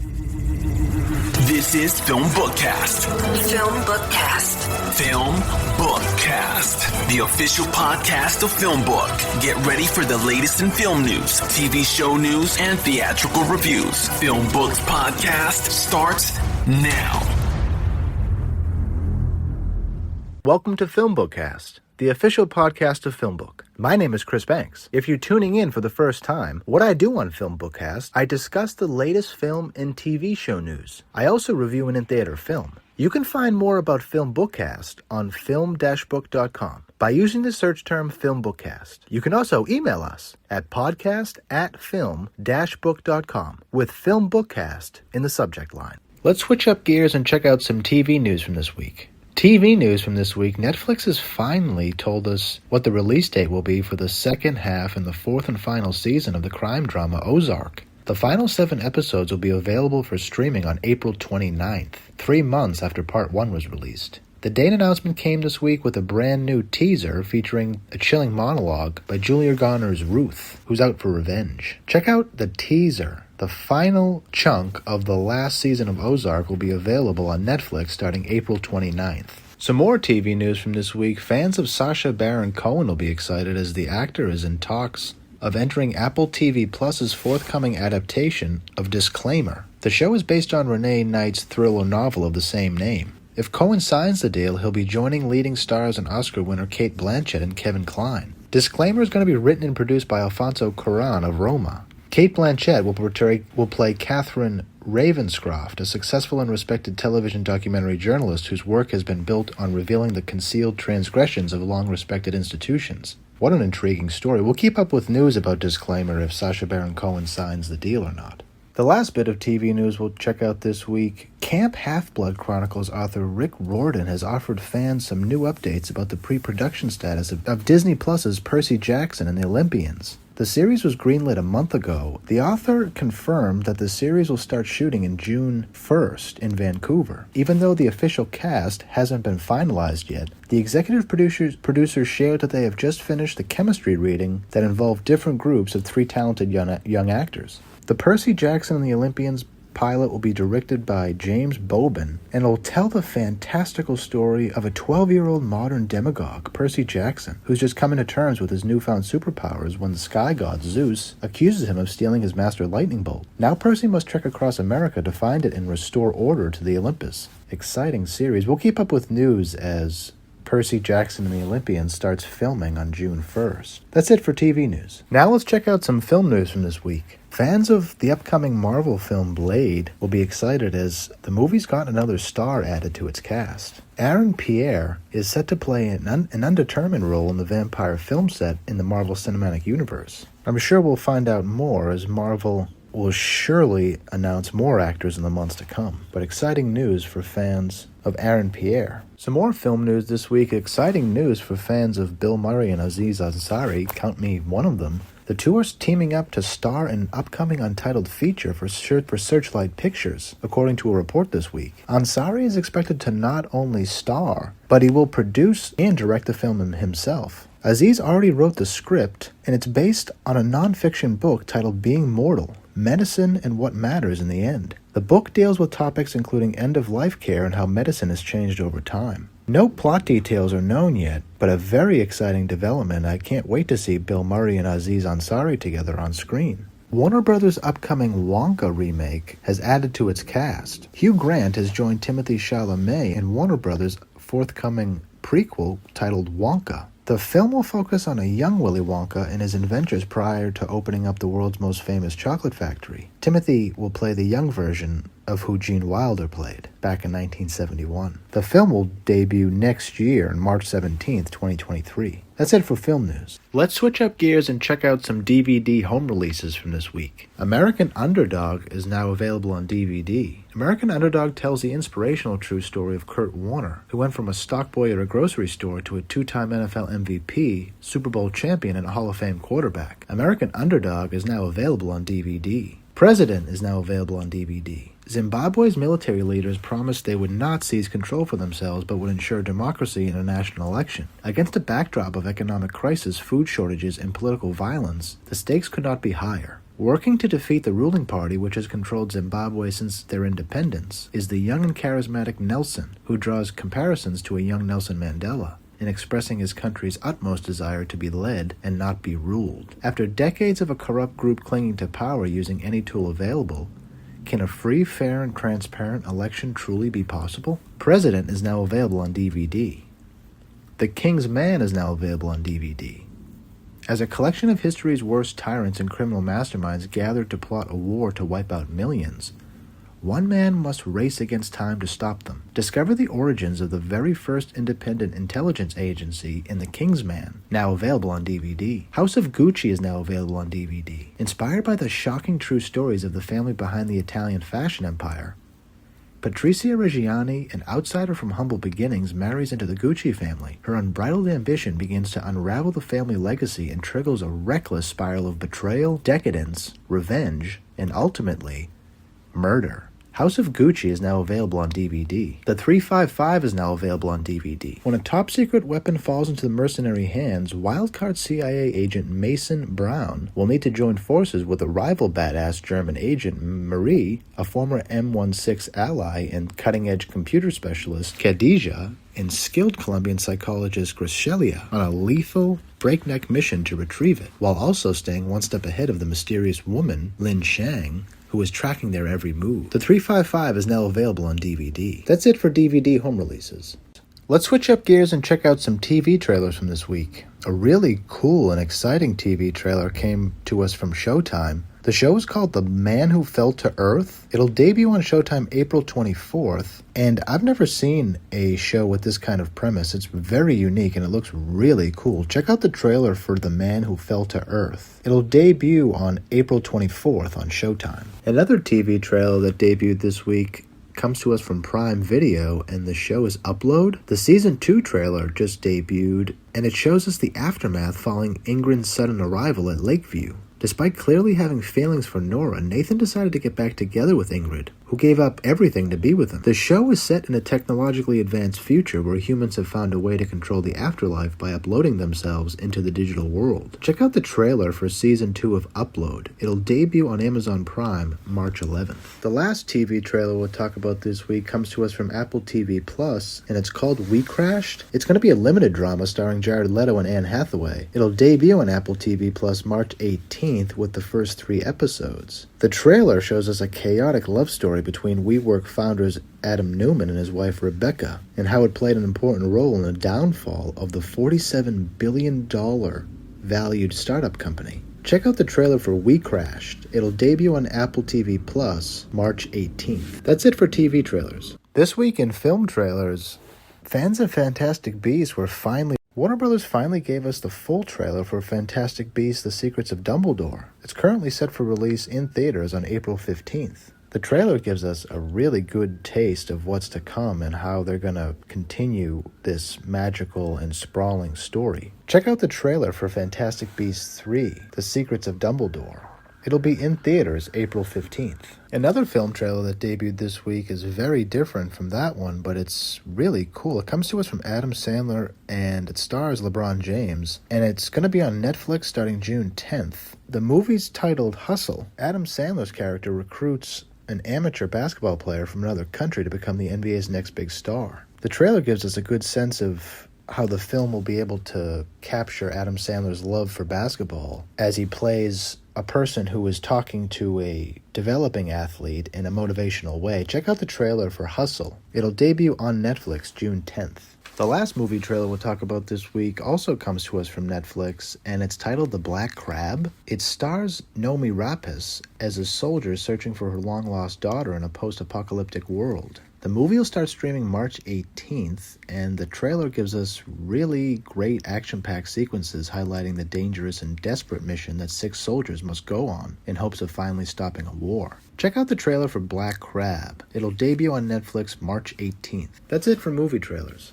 This is FilmBookCast. FilmBookCast. FilmBookCast, the official podcast of FilmBook. Get ready for the latest in film news, TV show news, and theatrical reviews. FilmBook's podcast starts now. Welcome to FilmBookCast, the official podcast of FilmBook. My name is Chris Banks. If you're tuning in for the first time, what I do on FilmBookCast, I discuss the latest film and TV show news. I also review an in-theater film. You can find more about FilmBookCast on film-book.com by using the search term FilmBookCast. You can also email us at podcast@film-book.com with FilmBookCast in the subject line. Let's switch up gears and check out some TV news from this week. TV news from this week, Netflix has finally told us what the release date will be for the second half and the fourth and final season of the crime drama Ozark. The final 7 episodes will be available for streaming on April 29th, 3 months after Part 1 was released. The date announcement came this week with a brand new teaser featuring a chilling monologue by Julia Garner's Ruth, who's out for revenge. Check out the teaser. The final chunk of the last season of Ozark will be available on Netflix starting April 29th. Some more TV news from this week. Fans of Sasha Baron Cohen will be excited as the actor is in talks of entering Apple TV Plus's forthcoming adaptation of Disclaimer. The show is based on Renee Knight's thriller novel of the same name. If Cohen signs the deal, he'll be joining leading stars and Oscar winner Cate Blanchett and Kevin Kline. Disclaimer is going to be written and produced by Alfonso Cuarón of Roma. Cate Blanchett will play Catherine Ravenscroft, a successful and respected television documentary journalist whose work has been built on revealing the concealed transgressions of long-respected institutions. What an intriguing story. We'll keep up with news about Disclaimer if Sacha Baron Cohen signs the deal or not. The last bit of TV news we'll check out this week. Camp Half-Blood Chronicles author Rick Riordan has offered fans some new updates about the pre-production status of Disney Plus's Percy Jackson and the Olympians. The series was greenlit a month ago. The author confirmed that the series will start shooting in June 1st in Vancouver. Even though the official cast hasn't been finalized yet, the executive producers shared that they have just finished the chemistry reading that involved different groups of 3 talented young actors. The Percy Jackson and the Olympians pilot will be directed by James Bobin, and it will tell the fantastical story of a 12-year-old modern demagogue, Percy Jackson, who's just coming to terms with his newfound superpowers when the sky god Zeus accuses him of stealing his master lightning bolt. Now Percy must trek across America to find it and restore order to the Olympus. Exciting series. We'll keep up with news as Percy Jackson and the Olympians starts filming on June 1st. That's it for TV news. Now let's check out some film news from this week. Fans of the upcoming Marvel film Blade will be excited as the movie's got another star added to its cast. Aaron Pierre is set to play an undetermined role in the vampire film set in the Marvel Cinematic Universe. I'm sure we'll find out more as Marvel will surely announce more actors in the months to come. But exciting news for fans of Aaron Pierre. Some more film news this week. Exciting news for fans of Bill Murray and Aziz Ansari. Count me one of them. The two are teaming up to star in an upcoming untitled feature for Searchlight Pictures, according to a report this week. Ansari is expected to not only star, but he will produce and direct the film himself. Aziz already wrote the script, and it's based on a non-fiction book titled Being Mortal, Medicine and What Matters in the End. The book deals with topics including end-of-life care and how medicine has changed over time. No plot details are known yet, but a very exciting development. I can't wait to see Bill Murray and Aziz Ansari together on screen. Warner Brothers' upcoming Wonka remake has added to its cast. Hugh Grant has joined Timothée Chalamet in Warner Brothers' forthcoming prequel titled Wonka. The film will focus on a young Willy Wonka and his adventures prior to opening up the world's most famous chocolate factory. Timothy will play the young version of who Gene Wilder played back in 1971. The film will debut next year on March 17th, 2023. That's it for film news. Let's switch up gears and check out some DVD home releases from this week. American Underdog is now available on DVD. American Underdog tells the inspirational true story of Kurt Warner, who went from a stock boy at a grocery store to a 2-time NFL MVP, Super Bowl champion, and a Hall of Fame quarterback. American Underdog is now available on DVD. President is now available on DVD. Zimbabwe's military leaders promised they would not seize control for themselves but would ensure democracy in a national election. Against a backdrop of economic crisis, food shortages, and political violence, the stakes could not be higher. Working to defeat the ruling party, which has controlled Zimbabwe since their independence, is the young and charismatic Nelson, who draws comparisons to a young Nelson Mandela in expressing his country's utmost desire to be led and not be ruled. After decades of a corrupt group clinging to power using any tool available, can a free, fair, and transparent election truly be possible? President is now available on DVD. The King's Man is now available on DVD. As a collection of history's worst tyrants and criminal masterminds gathered to plot a war to wipe out millions, one man must race against time to stop them. Discover the origins of the very first independent intelligence agency in The King's Man, now available on DVD. House of Gucci is now available on DVD. Inspired by the shocking true stories of the family behind the Italian fashion empire, Patrizia Reggiani, an outsider from humble beginnings, marries into the Gucci family. Her unbridled ambition begins to unravel the family legacy and triggers a reckless spiral of betrayal, decadence, revenge, and ultimately, murder. House of Gucci is now available on DVD. The 355 is now available on DVD. When a top-secret weapon falls into the mercenary hands, wildcard CIA agent Mason Brown will need to join forces with a rival badass German agent Marie, a former M16 ally and cutting-edge computer specialist Khadija, and skilled Colombian psychologist Gracelia on a lethal, breakneck mission to retrieve it, while also staying one step ahead of the mysterious woman, Lin Shang, who is tracking their every move. The 355 is now available on DVD. That's it for DVD home releases. Let's switch up gears and check out some TV trailers from this week. A really cool and exciting TV trailer came to us from Showtime. The show is called The Man Who Fell to Earth. It'll debut on Showtime April 24th, and I've never seen a show with this kind of premise. It's very unique and it looks really cool. Check out the trailer for The Man Who Fell to Earth. It'll debut on April 24th on Showtime. Another TV trailer that debuted this week comes to us from Prime Video, and the show is Upload. The Season 2 trailer just debuted, and it shows us the aftermath following Ingrid's sudden arrival at Lakeview. Despite clearly having feelings for Nora, Nathan decided to get back together with Ingrid, who gave up everything to be with him. The show is set in a technologically advanced future where humans have found a way to control the afterlife by uploading themselves into the digital world. Check out the trailer for Season 2 of Upload. It'll debut on Amazon Prime March 11th. The last TV trailer we'll talk about this week comes to us from Apple TV Plus, and it's called We Crashed. It's going to be a limited drama starring Jared Leto and Anne Hathaway. It'll debut on Apple TV Plus March 18th with the first 3 episodes. The trailer shows us a chaotic love story between WeWork founders Adam Newman and his wife Rebecca, and how it played an important role in the downfall of the $47 billion valued startup company. Check out the trailer for We Crashed. It'll debut on Apple TV Plus March 18th. That's it for TV trailers. This week in film trailers, fans of Fantastic Beasts were Warner Brothers finally gave us the full trailer for Fantastic Beasts: The Secrets of Dumbledore. It's currently set for release in theaters on April 15th. The trailer gives us a really good taste of what's to come and how they're going to continue this magical and sprawling story. Check out the trailer for Fantastic Beasts 3: The Secrets of Dumbledore. It'll be in theaters April 15th. Another film trailer that debuted this week is very different from that one, but it's really cool. It comes to us from Adam Sandler, and it stars LeBron James, and it's going to be on Netflix starting June 10th. The movie's titled Hustle. Adam Sandler's character recruits an amateur basketball player from another country to become the NBA's next big star. The trailer gives us a good sense of how the film will be able to capture Adam Sandler's love for basketball as he plays a person who is talking to a developing athlete in a motivational way. Check out the trailer for Hustle. It'll debut on Netflix June 10th. The last movie trailer we'll talk about this week also comes to us from Netflix, and it's titled The Black Crab. It stars Noomi Rapace as a soldier searching for her long-lost daughter in a post-apocalyptic world. The movie will start streaming March 18th, and the trailer gives us really great action-packed sequences highlighting the dangerous and desperate mission that 6 soldiers must go on in hopes of finally stopping a war. Check out the trailer for Black Crab. It'll debut on Netflix March 18th. That's it for movie trailers.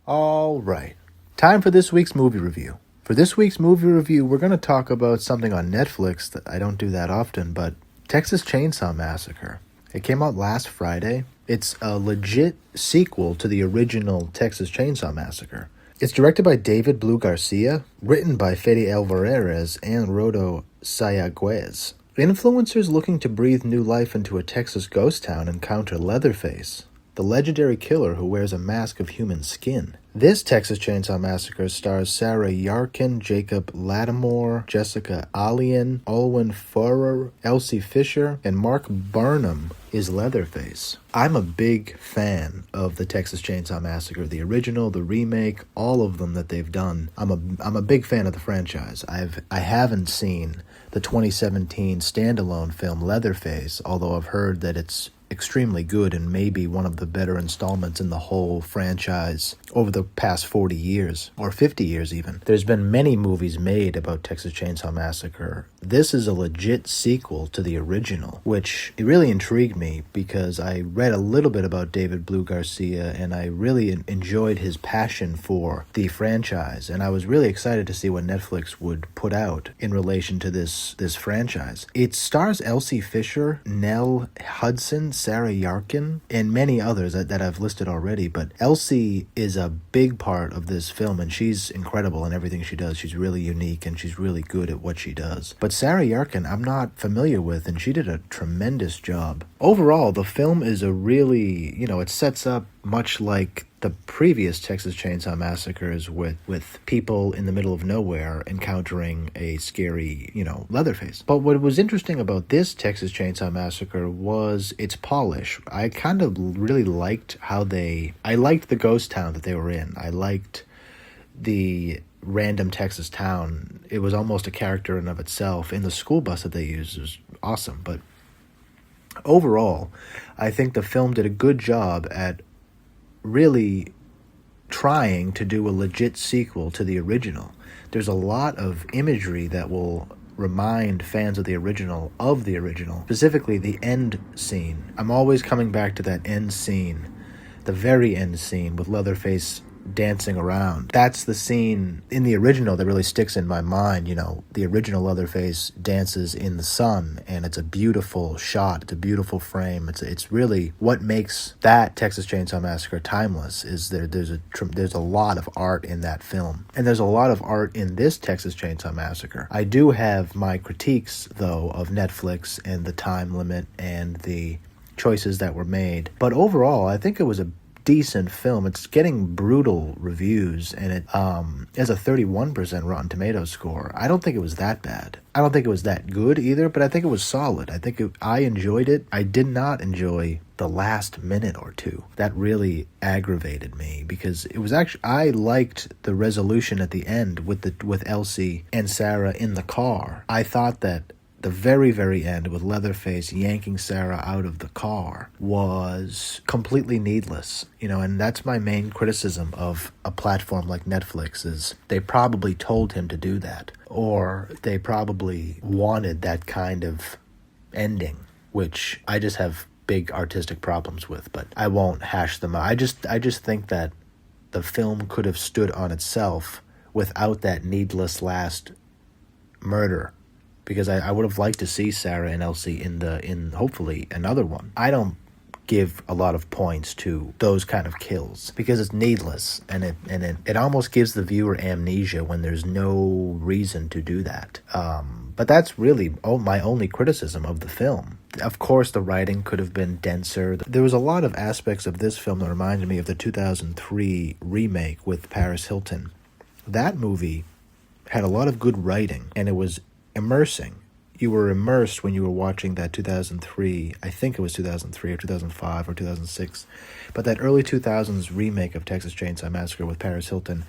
All right, time for this week's movie review. For this week's movie review, we're going to talk about something on Netflix that I don't do that often, but Texas Chainsaw Massacre. It came out last Friday. It's a legit sequel to the original Texas Chainsaw Massacre. It's directed by David Garcia, written by Fede Alvarez and Rodo Sayaguez. Influencers looking to breathe new life into a Texas ghost town encounter Leatherface, the legendary killer who wears a mask of human skin. This Texas Chainsaw Massacre stars Sarah Yarkin, Jacob Lattimore, Jessica Alien, Olwen Furrer, Elsie Fisher, and Mark Burnham is Leatherface. I'm a big fan of the Texas Chainsaw Massacre, the original, the remake, all of them that they've done. I'm a big fan of the franchise. I haven't seen the 2017 standalone film Leatherface, although I've heard that it's extremely good and maybe one of the better installments in the whole franchise over the past 40 years, or 50 years even. There's been many movies made about Texas Chainsaw Massacre. This is a legit sequel to the original, which it really intrigued me because I read a little bit about David Blue Garcia and I really enjoyed his passion for the franchise, and I was really excited to see what Netflix would put out in relation to this franchise. It stars Elsie Fisher, Nell Hudson, Sarah Yarkin, and many others that I've listed already, but Elsie is a big part of this film, and she's incredible in everything she does. She's really unique, and she's really good at what she does. But Sarah Yarkin, I'm not familiar with, and she did a tremendous job. Overall, the film is a really, it sets up much like the previous Texas Chainsaw Massacres with people in the middle of nowhere encountering a scary, Leatherface. But what was interesting about this Texas Chainsaw Massacre was its polish. I kind of really liked I liked the ghost town that they were in. I liked the random Texas town. It was almost a character in of itself. In the school bus that they used was awesome. But overall, I think the film did a good job at really trying to do a legit sequel to the original. There's a lot of imagery that will remind fans of the original, specifically the end scene. I'm always coming back to that end scene, the very end scene with Leatherface dancing around. That's the scene in the original that really sticks in my mind. The original Leatherface dances in the sun, and it's a beautiful shot. It's a beautiful frame. It's really what makes that Texas Chainsaw Massacre timeless. Is there's a lot of art in that film, and there's a lot of art in this Texas Chainsaw Massacre. I do have my critiques though of Netflix and the time limit and the choices that were made, but overall I think it was a decent film. It's getting brutal reviews, and it has a 31% Rotten Tomatoes score. I don't think it was that bad. I don't think it was that good either, but I think it was solid. I enjoyed it. I did not enjoy the last minute or two. That really aggravated me because it was actually, I liked the resolution at the end with Elsie and Sarah in the car. I thought that the very, very end with Leatherface yanking Sarah out of the car was completely needless, and that's my main criticism of a platform like Netflix is they probably told him to do that, or they probably wanted that kind of ending, which I just have big artistic problems with, but I won't hash them out. I just think that the film could have stood on itself without that needless last murder, because I would have liked to see Sarah and Elsie in hopefully another one. I don't give a lot of points to those kind of kills because it's needless, and it almost gives the viewer amnesia when there's no reason to do that. But that's really my only criticism of the film. Of course, the writing could have been denser. There was a lot of aspects of this film that reminded me of the 2003 remake with Paris Hilton. That movie had a lot of good writing, and it was immersing. You were immersed when you were watching that 2003, I think it was 2003 or 2005 or 2006, but that early 2000s remake of Texas Chainsaw Massacre with Paris Hilton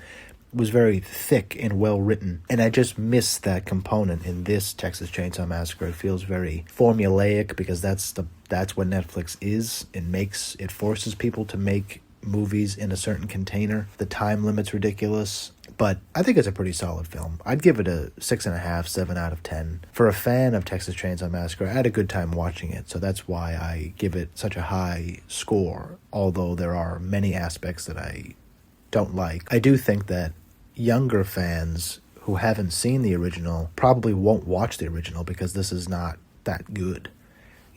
was very thick and well written, and I just miss that component in this Texas Chainsaw Massacre. It feels very formulaic because that's what Netflix is. It forces people to make movies in a certain container. The time limit's ridiculous, but I think it's a pretty solid film. I'd give it a 6.5, 7 out of 10. For a fan of Texas Chainsaw Massacre, I had a good time watching it, so that's why I give it such a high score, although there are many aspects that I don't like. I do think that younger fans who haven't seen the original probably won't watch the original because this is not that good.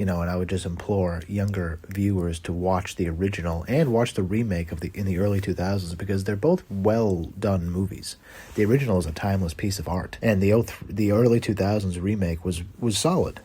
And I would just implore younger viewers to watch the original and watch the remake in the early 2000s because they're both well-done movies. The original is a timeless piece of art, and the early 2000s remake was solid.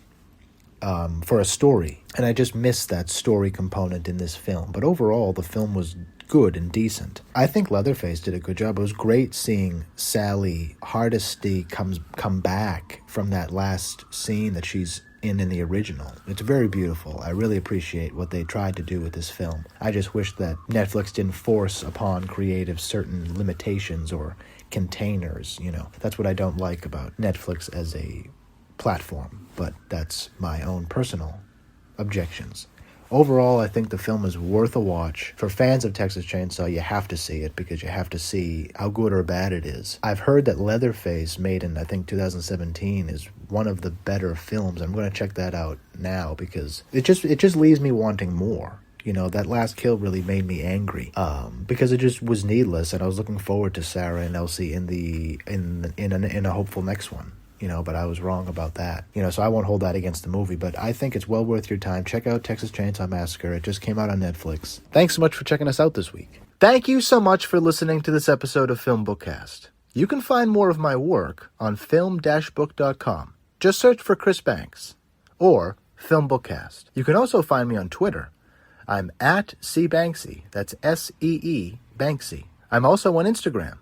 for a story. And I just missed that story component in this film. But overall, the film was good and decent. I think Leatherface did a good job. It was great seeing Sally Hardesty come back from that last scene that she's in the original. It's very beautiful. I really appreciate what they tried to do with this film. I just wish that Netflix didn't force upon creatives certain limitations or containers, That's what I don't like about Netflix as a platform, but that's my own personal objections. Overall, I think the film is worth a watch. For fans of Texas Chainsaw, you have to see it because you have to see how good or bad it is. I've heard that Leatherface, made in, I think, 2017, is one of the better films. I'm going to check that out now because it just leaves me wanting more. That last kill really made me angry because it just was needless, and I was looking forward to Sarah and Elsie in a hopeful next one. But I was wrong about that. So I won't hold that against the movie, but I think it's well worth your time. Check out Texas Chainsaw Massacre. It just came out on Netflix. Thanks so much for checking us out this week. Thank you so much for listening to this episode of FilmBookCast. You can find more of my work on film-book.com. Just search for Chris Banks or FilmBookCast. You can also find me on Twitter. I'm at CBanksy. That's S-E-E Banksy. I'm also on Instagram,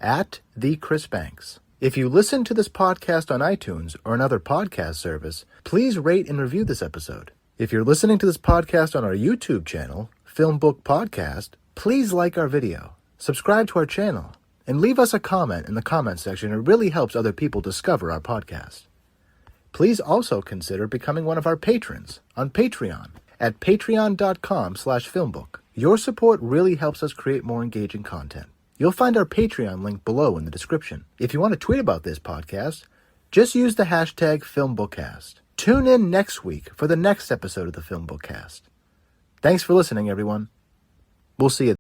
at @TheChrisBanks. If you listen to this podcast on iTunes or another podcast service, please rate and review this episode. If you're listening to this podcast on our YouTube channel, FilmBook Podcast, please like our video, subscribe to our channel, and leave us a comment in the comment section. It really helps other people discover our podcast. Please also consider becoming one of our patrons on Patreon at patreon.com/filmbook. Your support really helps us create more engaging content. You'll find our Patreon link below in the description. If you want to tweet about this podcast, just use the hashtag FilmBookCast. Tune in next week for the next episode of the FilmBookCast. Thanks for listening, everyone. We'll see you.